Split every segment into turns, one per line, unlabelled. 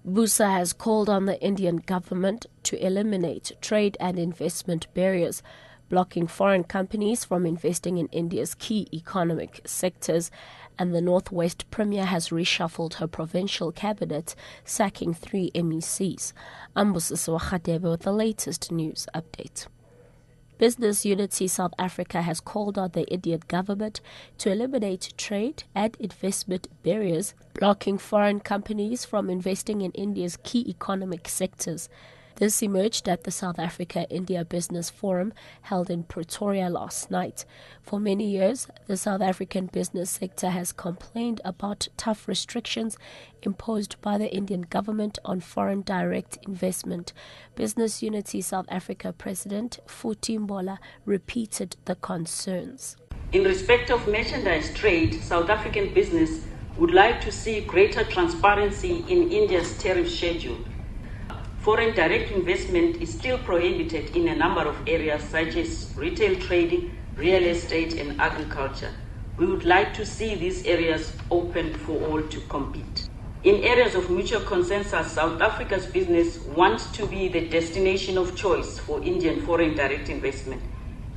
BUSA has called on the Indian government to eliminate trade and investment barriers, blocking foreign companies from investing in India's key economic sectors. And the Northwest Premier has reshuffled her provincial cabinet, sacking 3 MECs. I'm BUSA Khadebe with the latest news update. Business Unity South Africa has called on the Indian government to eliminate trade and investment barriers, blocking foreign companies from investing in India's key economic sectors. This emerged at the South Africa-India Business Forum held in Pretoria last night. For many years, the South African business sector has complained about tough restrictions imposed by the Indian government on foreign direct investment. Business Unity South Africa President Futhi Mbola repeated the concerns.
In respect of merchandise trade, South African business would like to see greater transparency in India's tariff schedule. Foreign direct investment is still prohibited in a number of areas such as retail trading, real estate and agriculture. We would like to see these areas open for all to compete. In areas of mutual consensus, South Africa's business wants to be the destination of choice for Indian foreign direct investment.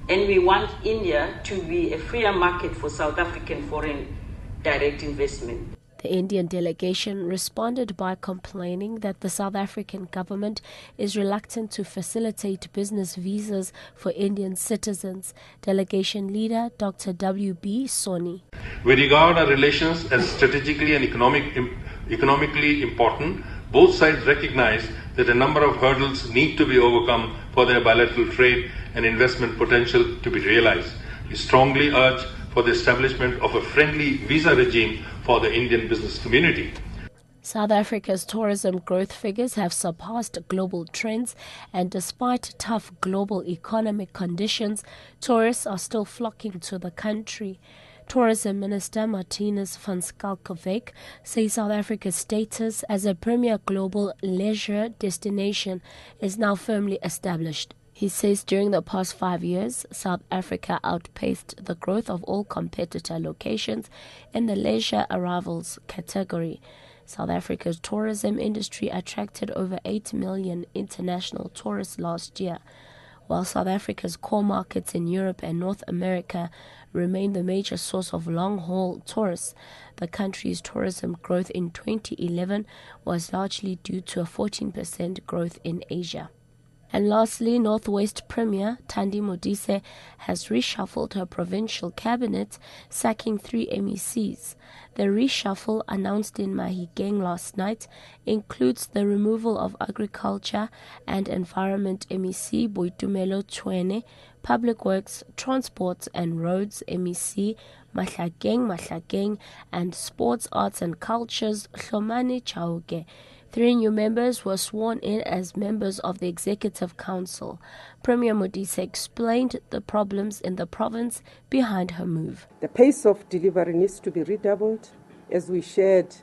And we want India to be a freer market for South African foreign direct investment.
The Indian delegation responded by complaining that the South African government is reluctant to facilitate business visas for Indian citizens. Delegation leader Dr. W.B. Soni.
We regard our relations as strategically and economically important. Both sides recognize that a number of hurdles need to be overcome for their bilateral trade and investment potential to be realized. We strongly urge for the establishment of a friendly visa regime for the Indian business community.
South Africa's tourism growth figures have surpassed global trends, and despite tough global economic conditions, tourists are still flocking to the country. Tourism Minister Martinus van Schalkwyk says South Africa's status as a premier global leisure destination is now firmly established. He says during the past 5 years, South Africa outpaced the growth of all competitor locations in the leisure arrivals category. South Africa's tourism industry attracted over 8 million international tourists last year. While South Africa's core markets in Europe and North America remain the major source of long-haul tourists, the country's tourism growth in 2011 was largely due to a 14% growth in Asia. And lastly, Northwest Premier Thandi Modise has reshuffled her provincial cabinet, sacking 3 MECs. The reshuffle, announced in Mahikeng last night, includes the removal of Agriculture and Environment MEC Boitumelo Tshwene, Public Works, Transport and Roads MEC Mahlakeng, and Sports, Arts and Cultures Hlomane Chauke. 3 new members were sworn in as members of the Executive Council. Premier Modise explained the problems in the province behind her move.
The pace of delivery needs to be redoubled as we shared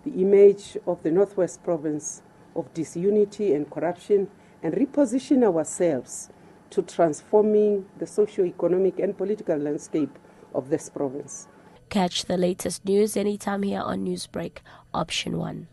the image of the Northwest Province of disunity and corruption and reposition ourselves to transforming the socio-economic and political landscape of this province.
Catch the latest news anytime here on Newsbreak, Option 1.